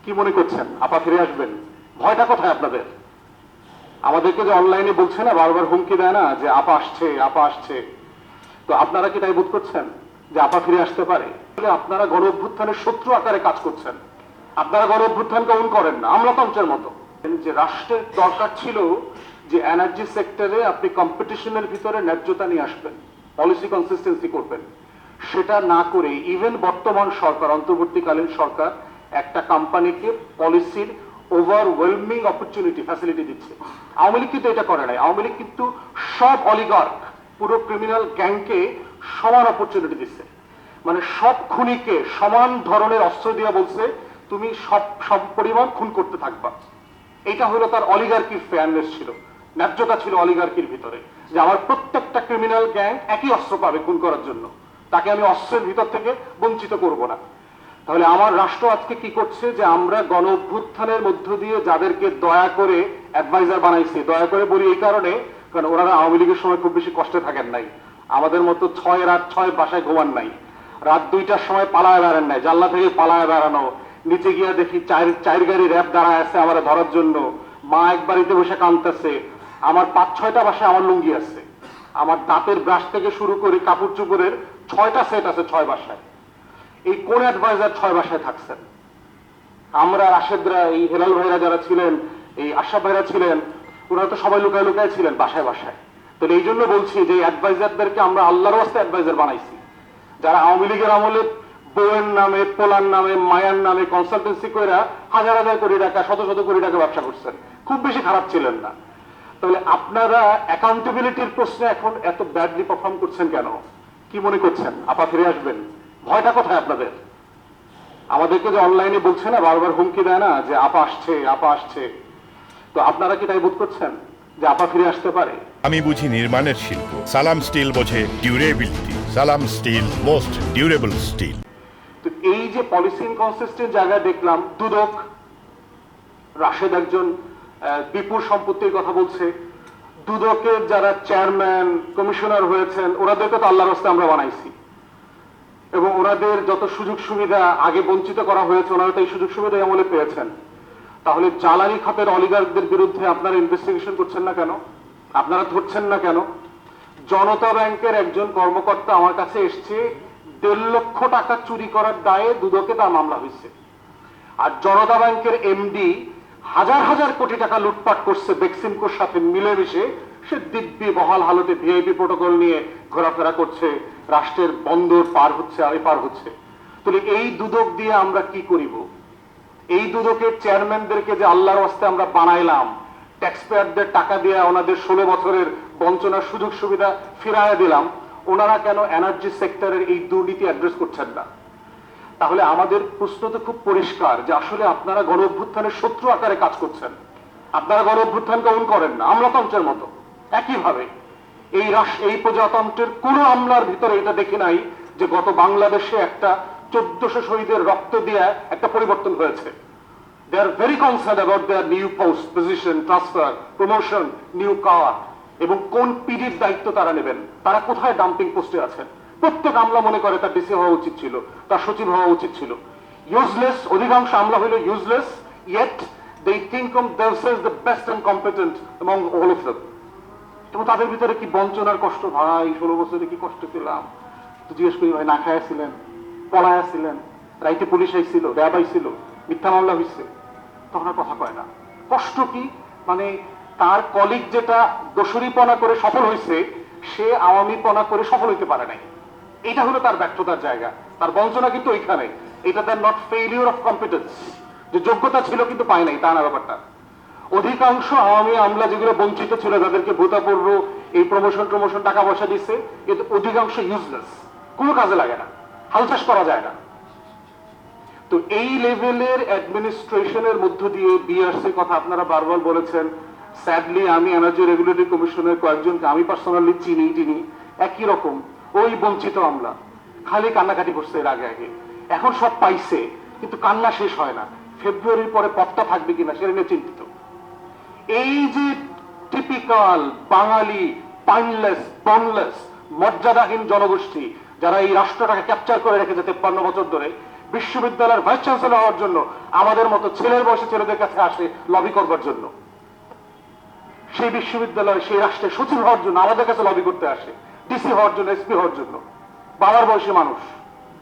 কি মনে করছেন আপা ফিরে আসবেন? ভয়টা কোথায় আপনাদের? আমাদেরকে যে অনলাইনে বলছে না, বারবার হুমকি দেয় না যে আপা আসছে, আপা আসছে, তো আপনারা কি তাই বোধ করছেন যে আপা ফিরে আসতে পারে? আপনারা গণ অভ্যুত্থানের শত্রু আকারে কাজ করছেন। আপনারা গণ অভ্যুত্থানকে অন করেন না, আমলাতন্ত্রের মতো। যে রাষ্ট্রের দরকার ছিল যে এনার্জি সেক্টরে আপনি কম্পিটিশনের ভিতরে ন্যায্যতা নিয়ে আসবেন, পলিসি কনসিস্টেন্সি করবেন, সেটা না করে ইভেন বর্তমান সরকার, অন্তর্বর্তীকালীন সরকার একটা কোম্পানিকে পলিসির ওভারওয়েলমিং অপরচুনিটি ফ্যাসিলিটি দিচ্ছে। আওয়ামী লীগ কিন্তু এটা করে নাই। আওয়ামী লীগ কিন্তু সব অলিগার্ক, পুরো ক্রিমিনাল গ্যাংকে সমান অপরচুনিটি দিচ্ছে। মানে সব খুনিকে সমান ধরনের অস্ত্র দিয়ে বলছে তুমি সব পরিমাণ খুন করতে থাকবা। এটা হলো তার অলিগার্কির ফেয়ারনেস ছিল, ন্যায্যতা ছিল অলিগার্কির ভিতরে, যে আমার প্রত্যেকটা ক্রিমিনাল গ্যাং একই অস্ত্র পাবে খুন করার জন্য, তাকে আমি অস্ত্রের ভিতর থেকে বঞ্চিত করব না। তাহলে আমার রাষ্ট্র আজকে কি করছে যে আমরা গণ অভ্যুত্থানের মধ্য দিয়ে যাদেরকে দয়া করে অ্যাডভাইজার বানাইছি, দয়া করে বলি এই কারণে, কারণ ওনারা আওয়ামী লীগের সময় খুব বেশি কষ্টে থাকেন নাই, আমাদের মতো 6 রাত 6 বাসায় ঘুমান নাই, রাত 2টার সময় পালায় বেড়ান নাই, জানলা থেকে পালায় বেড়ানো, নিচে গিয়ে দেখি চার গাড়ি র্যাব দাঁড়ায় আছে আমার ধরার জন্য, মা এক বাড়িতে বসে কাঁদতেছে, আমার 5-6টা বাসায় আমার লুঙ্গি আছে, আমার দাঁতের ব্রাশ থেকে শুরু করে কাপড় চোপড়ের 6টা সেট আছে 6 বাসায়। এই কোন অ্যাডভাইজার 6 বাসায় থাকছেন? আমরা রাশেদরা, এই হেলাল ভাইরা যারা ছিলেন, এই আশরাফ ভাইরা ছিলেন, ওনারা তো সবাই লুকায় লুকায় ছিলেন বাসায় বাসায়। তো এই জন্য বলছি যে অ্যাডভাইজারদেরকে আমরা আল্লাহর ওয়াস্তে অ্যাডভাইজার বানাইছি, যারা আওয়ামী লীগের আমলে বউয়ের নামে, পোলার নামে, মায়ার নামে কনসালটেন্সি করে হাজার হাজার কোটি টাকা, শত শত কোটি টাকা ব্যবসা করছেন, খুব বেশি খারাপ ছিলেন না। তাহলে আপনারা অ্যাকাউন্টেবিলিটির প্রশ্নে এখন এত ব্যাডলি পারফর্ম করছেন কেন? কি মনে করছেন আপা ফিরে আসবেন? ভয়টা কোথায় আপনাদের? আমাদেরকে যে অনলাইনে বলছে না, বারবার হুমকি দেয় না যে আপা আসছে, আপা আসছে, তো আপনারা কি তাই বোধ করছেন যে আপা ফিরে আসতে পারে? আমি বুঝি নির্মাণের শিল্প, সালাম স্টিল বোঝে ডিউরেবিলিটি। সালাম স্টিল, মোস্ট ডিউরেবল স্টিল। তো এই যে পলিসি ইনকনসিস্টেন্ট জায়গায় দেখলাম দুদক, রাশেদ একজন বিপুল সম্পত্তির কথা বলছে, দুদকের যারা চেয়ারম্যান, কমিশনার হয়েছেন, ওনাদেরকে তো আল্লাহর রাস্তায় আমরা বানাইছি, এবং ওনাদের যত সুযোগ সুবিধা আগে বঞ্চিত করা হয়েছে, ওনারা তো এই সুযোগ সুবিধা আমলে পেয়েছেন। তাহলে জ্বালানি খাতের অলিগার্কদের বিরুদ্ধে আপনারা ইনভেস্টিগেশন করছেন না কেন? আপনারা ধরছেন না কেন? জনতা ব্যাংকের একজন কর্মকর্তা আমার কাছে এসছে, 1.5 লক্ষ টাকা চুরি করার দায়ে দুদকে তার মামলা হয়েছে। আর জনতা ব্যাংকের এমডি হাজার হাজার কোটি টাকা লুটপাট করছে বেক্সিমকোর সাথে মিলেমিশে, সে দিব্যি বহাল হালতে ভিআইপি প্রোটোকল নিয়ে ঘোরাফেরা করছে, রাষ্ট্রের বন্দর পার হচ্ছে, আর পার হচ্ছে। তাহলে এই দুদক দিয়ে আমরা কি করিব? এই দুদকের চেয়ারম্যানদেরকে যে আল্লাহর ওয়াস্তে আমরা বানাইলাম, ট্যাক্স পেয়ারদের টাকা দিয়ে ওনাদের 16 বছরের বঞ্চনার সুযোগ সুবিধা ফিরাইয়া দিলাম, ওনারা কেন এনার্জি সেক্টরের এই দুর্নীতি অ্যাড্রেস করছেন না? তাহলে আমাদের প্রশ্ন তো খুব পরিষ্কার যে আসলে আপনারা গণ অভ্যুত্থানের শত্রু আকারে কাজ করছেন। আপনারা গণ অভ্যুত্থানকে অন করেন না, আমলাতন্ত্রের মতো। একইভাবে এই প্রজাতন্ত্রের কোন আমলার ভিতরে এটা দেখি নাই যে গত বাংলাদেশে একটা 1400 শহীদের রক্ত দিয়ে একটা পরিবর্তন হয়েছে। They are very concern about their new post, position, transfer, promotion, new car, এবং কোন পিডির দায়িত্ব তারা নেবেন, তারা কোথায় ডাম্পিং পোস্টে আছেন। প্রত্যেক আমলা মনে করে তার ডিসি হওয়া উচিত ছিল, তার সচিব হওয়া উচিত ছিল। ইউজলেস, অধিকাংশ আমলা হইল useless, yet they think of themselves the best and competent among all of them. এবং তাদের ভিতরে কি বঞ্চনার কষ্ট, ভাই 16 বছরে কি কষ্ট পেলাম, তো জিজ্ঞেস করি ভাই না খায়াছিলেন, পলায়াছিলেন, রাইতে পুলিশ আইছিল, র্যাব আইছিল, মিথ্যা মামলা হয়েছে, তখন আর কথা কয় না। কষ্ট কি? মানে তার কলিগ যেটা দোষরীপনা করে সফল হয়েছে, সে আওয়ামীপনা করে সফল হইতে পারে নাই। এটা হলো তার ব্যর্থতার জায়গা, তার বঞ্চনা কিন্তু ওইখানে। এটা তার নট ফেইলিউর অফ কম্পিটেন্স, যে যোগ্যতা ছিল কিন্তু পায় নাই, তা না ব্যাপারটা। অধিকাংশ আওয়ামী আমলা যেগুলো বঞ্চিত ছিল, যাদেরকে ভূতপূর্ব এই প্রমোশন টাকা পয়সা দিচ্ছে, কিন্তু অধিকাংশ ইউজলেস, কোনো কাজে লাগে না, হালচাষ করা যায় না। তো এই লেভেলের অ্যাডমিনিস্ট্রেশনের মধ্য দিয়ে বিআরসি কথা আপনারা বারবার বলেছেন। স্যাডলি আমি এনার্জি রেগুলেটরি কমিশনের কয়েকজনকে আমি পার্সোনালি চিনি, একই রকম ওই বঞ্চিত আমলা, খালি কান্নাকাটি করছে এর আগে আগে। এখন সব পাইছে, কিন্তু কান্না শেষ হয় না। ফেব্রুয়ারির পরে পথটা থাকবে কিনা সেটা নিয়ে চিন্তিত। এই যে টিপিক্যাল বাঙালি পাইনলেস, বনলেস, মর্যাদাহীন জনগোষ্ঠী, যারা এই রাষ্ট্রটাকে ক্যাপচার করে রেখেছে 53 বছর ধরে, বিশ্ববিদ্যালয়ের ভাইস চ্যান্সেলর হওয়ার জন্য আমাদের মতো ছেলের বয়সী ছেলেদের কাছে আসে লবি করবার জন্য। সেই বিশ্ববিদ্যালয় সেই রাষ্ট্রের সচিব হওয়ার জন্য আমাদের কাছে লবি করতে আসে, ডিসি হওয়ার জন্য, এসপি হওয়ার জন্য। বাবার বয়সী মানুষ